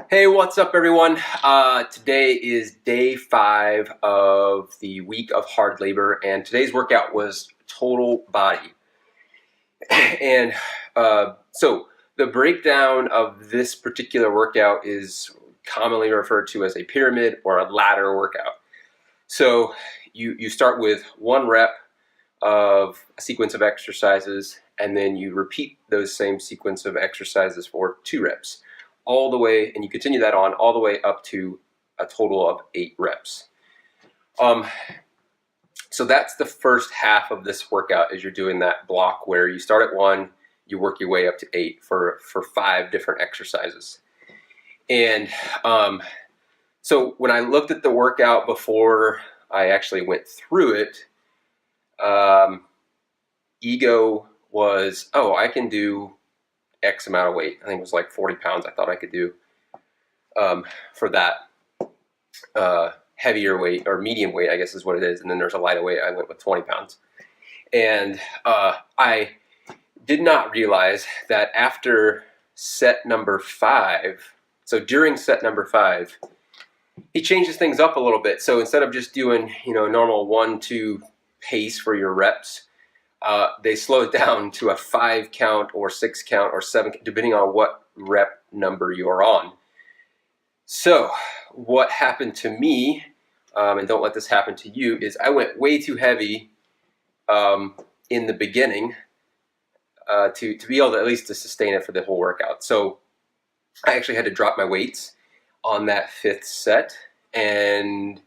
Hey, what's up, everyone? Today is day 5 of the week of hard labor, and today's workout was total body. And so the breakdown of this particular workout is commonly referred to as a pyramid or a ladder workout. So you start with 1 rep of a sequence of exercises, and then you repeat those same sequence of exercises for 2 reps. All the way, and you continue that on all the way up to a total of 8 reps. So that's the first half of this workout, as you're doing that block where you start at 1, you work your way up to 8 for 5 different exercises. And so when I looked at the workout before I actually went through it, ego was, oh, I can do X amount of weight. I think it was like 40 pounds I thought I could do for that heavier weight, or medium weight, I guess is what it is. And then there's a lighter weight. I went with 20 pounds. And I did not realize that after set number 5, so during set number 5, he changes things up a little bit. So instead of just doing, normal 1-2 pace for your reps, they slow it down to a 5 count or 6 count or 7, depending on what rep number you are on. So what happened to me, and don't let this happen to you, is I went way too heavy in the beginning to be able to at least to sustain it for the whole workout. So I actually had to drop my weights on that 5th set, and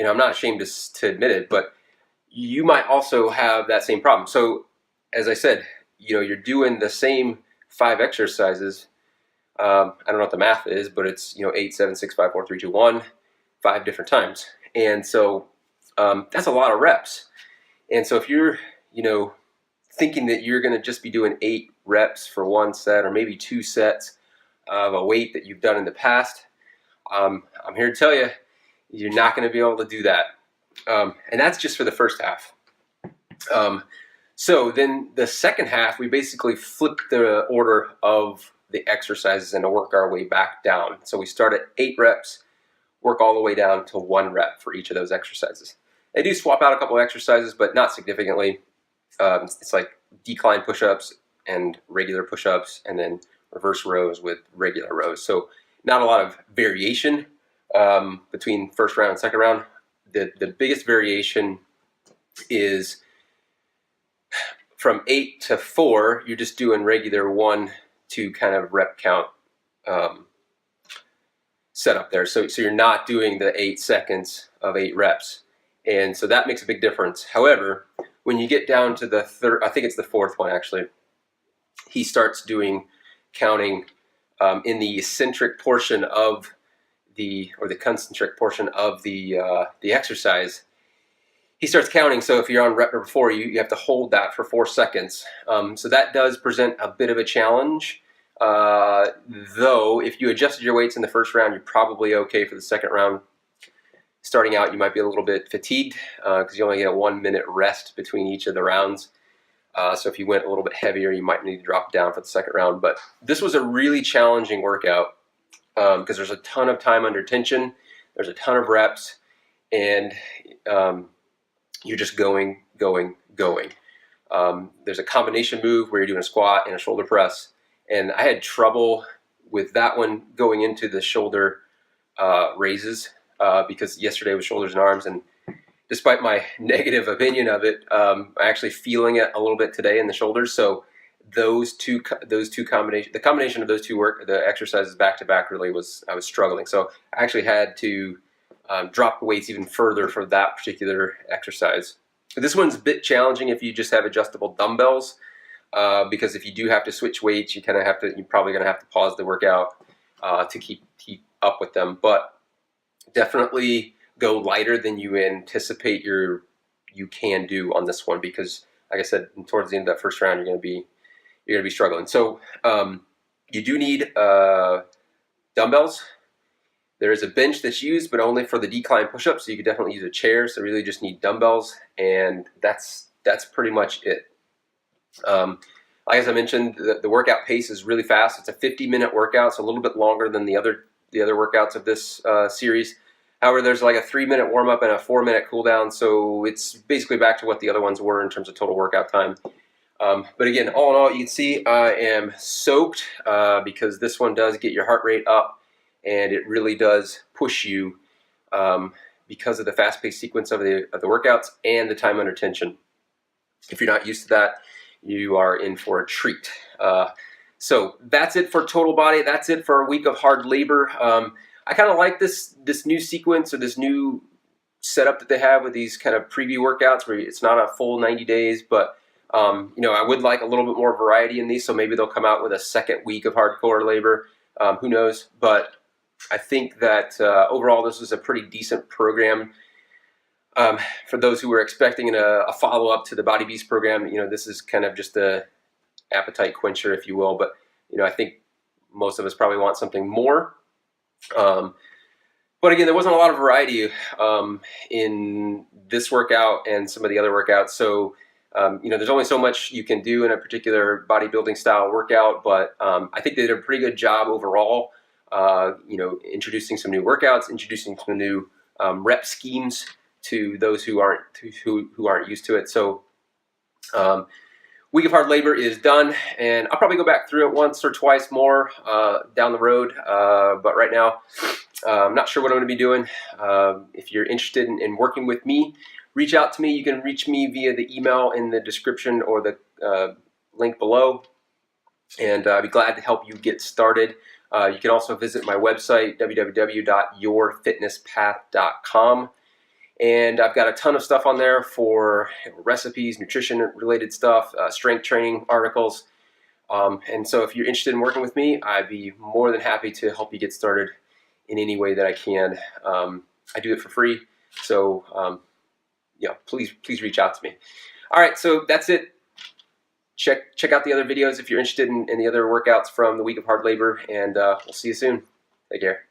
I'm not ashamed to admit it, but you might also have that same problem. So as I said, you're doing the same 5 exercises. I don't know what the math is, but it's 8, 7, 6, 5, 4, 3, 2, 1, 5 different times. And so that's a lot of reps. And so if you're thinking that you're going to just be doing 8 reps for 1 set, or maybe 2 sets of a weight that you've done in the past, I'm here to tell you, you're not going to be able to do that. And that's just for the first half. So then the second half, we basically flip the order of the exercises and to work our way back down. So we start at 8 reps, work all the way down to 1 rep for each of those exercises. They do swap out a couple of exercises, but not significantly. It's like decline push-ups and regular push-ups, and then reverse rows with regular rows. So not a lot of variation between first round and second round. The biggest variation is from 8 to 4, you're just doing regular 1-2 kind of rep count setup there. So you're not doing the 8 seconds of 8 reps. And so that makes a big difference. However, when you get down to the third, I think it's the 4th one actually, he starts doing counting in the eccentric portion of or the concentric portion of the exercise. He starts counting. So if you're on rep number 4, you have to hold that for 4 seconds. So that does present a bit of a challenge. Though if you adjusted your weights in the first round, you're probably okay for the second round. Starting out, you might be a little bit fatigued because you only get a 1-minute rest between each of the rounds. So if you went a little bit heavier, you might need to drop down for the second round. But this was a really challenging workout because there's a ton of time under tension. There's a ton of reps, and you're just going. There's a combination move where you're doing a squat and a shoulder press. And I had trouble with that one going into the shoulder raises because yesterday was shoulders and arms. And despite my negative opinion of it, I'm actually feeling it a little bit today in the shoulders. So the combination of those two the exercises back to back I was struggling. So I actually had to drop the weights even further for that particular exercise. This one's a bit challenging if you just have adjustable dumbbells, because if you do have to switch weights, you're probably going to have to pause the workout to keep up with them. But definitely go lighter than you anticipate you can do on this one, because like I said, towards the end of that first round, you're going to be struggling. So you do need dumbbells. There is a bench that's used, but only for the decline push-ups. So you could definitely use a chair. So really just need dumbbells, and that's pretty much it. Like as I mentioned, the workout pace is really fast. It's a 50-minute workout, so a little bit longer than the other the other workouts of this series. However, there's like a 3-minute warm-up and a 4-minute cool-down, so it's basically back to what the other ones were in terms of total workout time. But again, all in all, you can see I am soaked because this one does get your heart rate up, and it really does push you because of the fast-paced sequence of the workouts and the time under tension. If you're not used to that, you are in for a treat. So that's it for total body. That's it for a week of hard labor. I kind of like this new sequence, or this new setup that they have with these kind of preview workouts where it's not a full 90 days, but you know, I would like a little bit more variety in these, so maybe they'll come out with a second week of hardcore labor. Who knows? But I think that overall this is a pretty decent program. For those who were expecting a follow-up to the Body Beast program, you know, this is kind of just a appetite quencher, if you will. But, you know, I think most of us probably want something more. But again, there wasn't a lot of variety in this workout and some of the other workouts. So, you know, there's only so much you can do in a particular bodybuilding style workout. But I think they did a pretty good job overall, you know, introducing some new workouts, introducing some new rep schemes to those who aren't used to it. So week of hard labor is done, and I'll probably go back through it once or twice more down the road. But right now, I'm not sure what I'm going to be doing. If you're interested in working with me, reach out to me. You can reach me via the email in the description or the link below, and I'd be glad to help you get started. You can also visit my website, www.yourfitnesspath.com. And I've got a ton of stuff on there for recipes, nutrition-related stuff, strength training articles. And so if you're interested in working with me, I'd be more than happy to help you get started in any way that I can. I do it for free. So, yeah, please reach out to me. All right, so that's it. Check out the other videos if you're interested in the other workouts from the week of hard labor, and we'll see you soon. Take care.